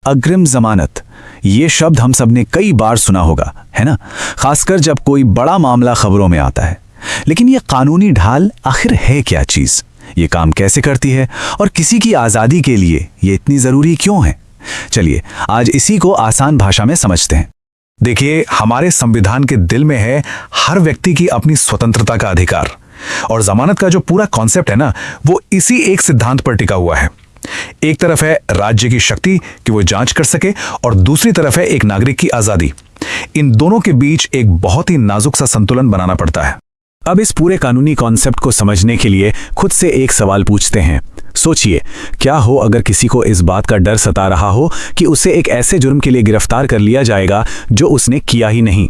अग्रिम जमानत, ये शब्द हम सब ने कई बार सुना होगा, है ना? खासकर जब कोई बड़ा मामला खबरों में आता है। लेकिन ये कानूनी ढाल आखिर है क्या चीज? ये काम कैसे करती है और किसी की आजादी के लिए ये इतनी जरूरी क्यों है? चलिए आज इसी को आसान भाषा में समझते हैं। देखिए, हमारे संविधान के दिल में है हर व्यक्ति की अपनी स्वतंत्रता का अधिकार, और जमानत का जो पूरा कॉन्सेप्ट है ना, वो इसी एक सिद्धांत पर टिका हुआ है। एक तरफ है राज्य की शक्ति कि वो जांच कर सके, और दूसरी तरफ है एक नागरिक की आजादी। इन दोनों के बीच एक बहुत ही नाजुक सा संतुलन बनाना पड़ता है। अब इस पूरे कानूनी कॉन्सेप्ट को समझने के लिए खुद से एक सवाल पूछते हैं। सोचिए, क्या हो अगर किसी को इस बात का डर सता रहा हो कि उसे एक ऐसे जुर्म के लिए गिरफ्तार कर लिया जाएगा जो उसने किया ही नहीं।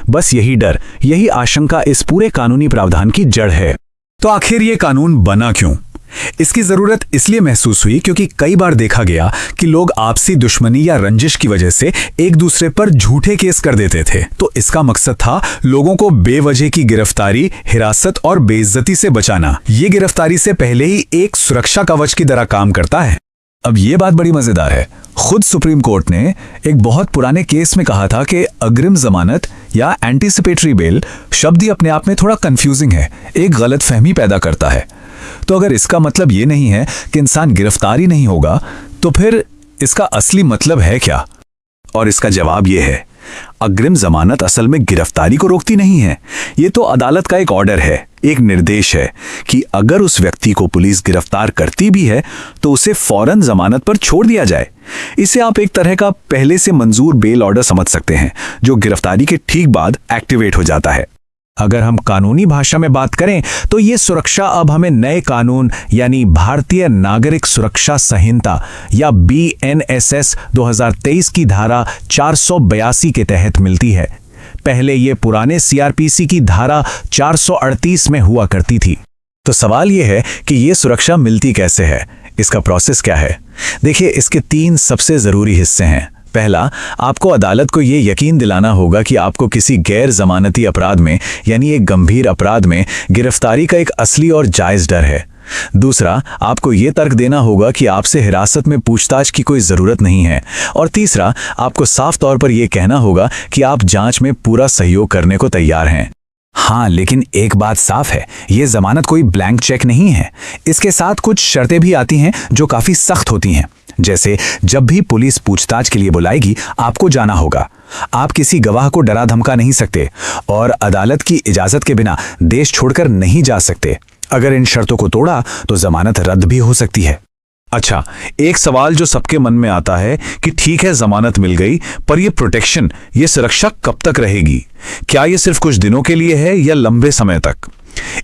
बस यही डर, यही आशंका इस पूरे कानूनी प्रावधान की जड़ है। तो आखिर ये कानून बना क्यों? इसकी जरूरत इसलिए महसूस हुई क्योंकि कई बार देखा गया कि लोग आपसी दुश्मनी या रंजिश की वजह से एक दूसरे पर झूठे केस कर देते थे। तो इसका मकसद था लोगों को बेवजह की गिरफ्तारी, हिरासत और बेइज्जती से बचाना। ये गिरफ्तारी से पहले ही एक सुरक्षा कवच की तरह काम करता है। अब ये बात बड़ी मजेदार है। खुद सुप्रीम कोर्ट ने एक बहुत पुराने केस में कहा था कि अग्रिम जमानत या एंटीसिपेटरी बेल शब्द ही अपने आप में थोड़ा कंफ्यूजिंग है, एक गलतफहमी पैदा करता है। तो अगर इसका मतलब ये नहीं है कि इंसान गिरफ्तार ही नहीं होगा, तो फिर इसका असली मतलब है क्या? और इसका जवाब ये है, अग्रिम जमानत असल में गिरफ्तारी को रोकती नहीं है। ये तो अदालत का एक ऑर्डर है, एक निर्देश है कि अगर उस व्यक्ति को पुलिस गिरफ्तार करती भी है तो उसे फौरन जमानत पर छोड़ दिया जाए। इसे आप एक तरह का पहले से मंजूर बेल ऑर्डर समझ सकते हैं, जो गिरफ्तारी के ठीक बाद एक्टिवेट हो जाता है। अगर हम कानूनी भाषा में बात करें तो ये सुरक्षा अब हमें नए कानून यानी भारतीय नागरिक सुरक्षा संहिता या BNSS 2023 की धारा 482 के तहत मिलती है। पहले ये पुराने CRPC की धारा 438 में हुआ करती थी। तो सवाल ये है कि ये सुरक्षा मिलती कैसे है, इसका प्रोसेस क्या है? देखिए, इसके 3 सबसे जरूरी हिस्से हैं। पहला, आपको अदालत को ये यकीन दिलाना होगा कि आपको किसी गैर जमानती अपराध में यानी एक गंभीर अपराध में गिरफ्तारी का एक असली और जायज डर है। दूसरा, आपको ये तर्क देना होगा कि आपसे हिरासत में पूछताछ की कोई ज़रूरत नहीं है। और तीसरा, आपको साफ तौर पर यह कहना होगा कि आप जांच में पूरा सहयोग करने को तैयार हैं। हाँ, लेकिन एक बात साफ है, ये जमानत कोई ब्लैंक चेक नहीं है। इसके साथ कुछ शर्तें भी आती हैं जो काफ़ी सख्त होती हैं। जैसे जब भी पुलिस पूछताछ के लिए बुलाएगी, आपको जाना होगा। आप किसी गवाह को डरा धमका नहीं सकते और अदालत की इजाज़त के बिना देश छोड़कर नहीं जा सकते। अगर इन शर्तों को तोड़ा तो जमानत रद्द भी हो सकती है। अच्छा, एक सवाल जो सबके मन में आता है कि ठीक है, जमानत मिल गई, पर यह प्रोटेक्शन, ये सुरक्षा कब तक रहेगी? क्या ये सिर्फ कुछ दिनों के लिए है या लंबे समय तक?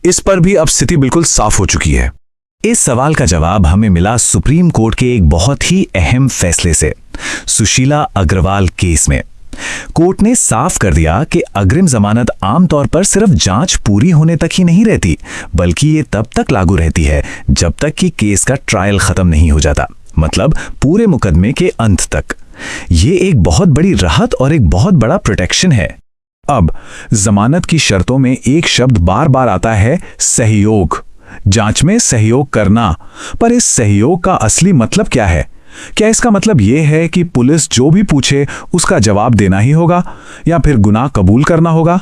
इस पर भी अब स्थिति बिल्कुल साफ हो चुकी है। इस सवाल का जवाब हमें मिला सुप्रीम कोर्ट के एक बहुत ही अहम फैसले से, सुशीला अग्रवाल केस में। कोर्ट ने साफ कर दिया कि अग्रिम जमानत आमतौर पर सिर्फ जांच पूरी होने तक ही नहीं रहती, बल्कि ये तब तक लागू रहती है जब तक कि केस का ट्रायल खत्म नहीं हो जाता, मतलब पूरे मुकदमे के अंत तक। ये एक बहुत बड़ी राहत और एक बहुत बड़ा प्रोटेक्शन है। अब जमानत की शर्तों में एक शब्द बार बार आता है, सहयोग। जांच में सहयोग करना। पर इस सहयोग का असली मतलब क्या है? क्या इसका मतलब यह है कि पुलिस जो भी पूछे उसका जवाब देना ही होगा या फिर गुनाह कबूल करना होगा?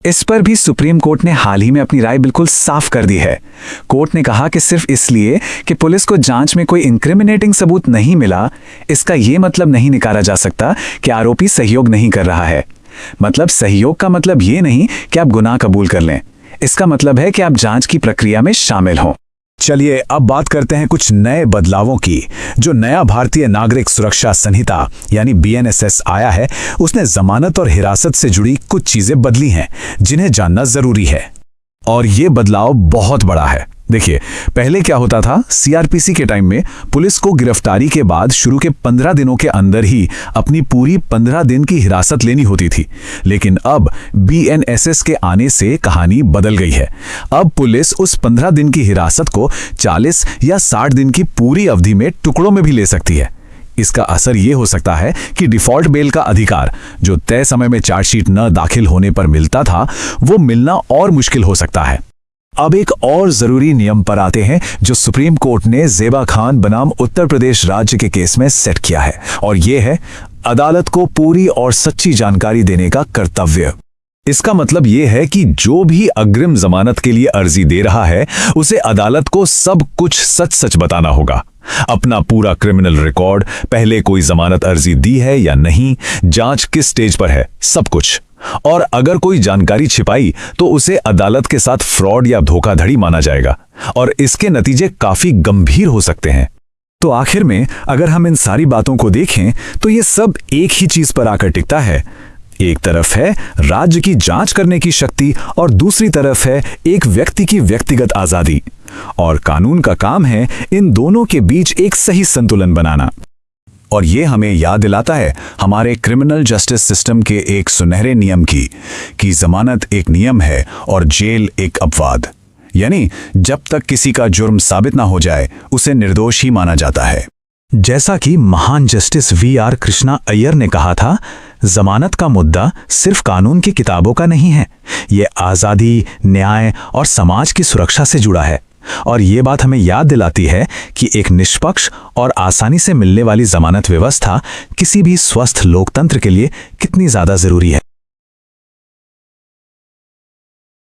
इस पर भी सुप्रीम कोर्ट ने हाल ही में अपनी राय बिल्कुल साफ कर दी है। कोर्ट ने कहा कि सिर्फ इसलिए कि पुलिस को जांच में कोई इंक्रिमिनेटिंग सबूत नहीं मिला, इसका यह मतलब नहीं निकाला जा सकता कि आरोपी सहयोग नहीं कर रहा है। मतलब सहयोग का मतलब यह नहीं कि आप गुनाह कबूल कर लें, इसका मतलब है कि आप जांच की प्रक्रिया में शामिल हों। चलिए अब बात करते हैं कुछ नए बदलावों की। जो नया भारतीय नागरिक सुरक्षा संहिता यानी BNSS आया है, उसने जमानत और हिरासत से जुड़ी कुछ चीजें बदली हैं जिन्हें जानना जरूरी है। और ये बदलाव बहुत बड़ा है। देखिए, पहले क्या होता था, CRPC के टाइम में पुलिस को गिरफ्तारी के बाद शुरू के 15 दिनों के अंदर ही अपनी पूरी 15 दिन की हिरासत लेनी होती थी। लेकिन अब BNSS के आने से कहानी बदल गई है। अब पुलिस उस 15 दिन की हिरासत को 40 या 60 दिन की पूरी अवधि में टुकड़ों में भी ले सकती है। इसका असर ये हो सकता है कि डिफॉल्ट बेल का अधिकार, जो तय समय में चार्जशीट न दाखिल होने पर मिलता था, वो मिलना और मुश्किल हो सकता है। अब एक और जरूरी नियम पर आते हैं जो सुप्रीम कोर्ट ने ज़ेबा खान बनाम उत्तर प्रदेश राज्य के केस में सेट किया है, और यह है अदालत को पूरी और सच्ची जानकारी देने का कर्तव्य। इसका मतलब यह है कि जो भी अग्रिम जमानत के लिए अर्जी दे रहा है उसे अदालत को सब कुछ सच सच बताना होगा। अपना पूरा क्रिमिनल रिकॉर्ड, पहले कोई जमानत अर्जी दी है या नहीं, जांच किस स्टेज पर है, सब कुछ। और अगर कोई जानकारी छिपाई तो उसे अदालत के साथ फ्रॉड या धोखाधड़ी माना जाएगा और इसके नतीजे काफी गंभीर हो सकते हैं। तो आखिर में अगर हम इन सारी बातों को देखें तो ये सब एक ही चीज पर आकर टिकता है। एक तरफ है राज्य की जांच करने की शक्ति और दूसरी तरफ है एक व्यक्ति की व्यक्तिगत आजादी, और कानून का काम है इन दोनों के बीच एक सही संतुलन बनाना। और ये हमें याद दिलाता है हमारे क्रिमिनल जस्टिस सिस्टम के एक सुनहरे नियम की कि जमानत एक नियम है और जेल एक अपवाद। यानी जब तक किसी का जुर्म साबित ना हो जाए उसे निर्दोष ही माना जाता है। जैसा कि महान जस्टिस वी.आर. कृष्णा अय्यर ने कहा था, जमानत का मुद्दा सिर्फ कानून की किताबों का नहीं है, ये आज़ादी, न्याय और समाज की सुरक्षा से जुड़ा है। और ये बात हमें याद दिलाती है कि एक निष्पक्ष और आसानी से मिलने वाली जमानत व्यवस्था किसी भी स्वस्थ लोकतंत्र के लिए कितनी ज़्यादा ज़रूरी है।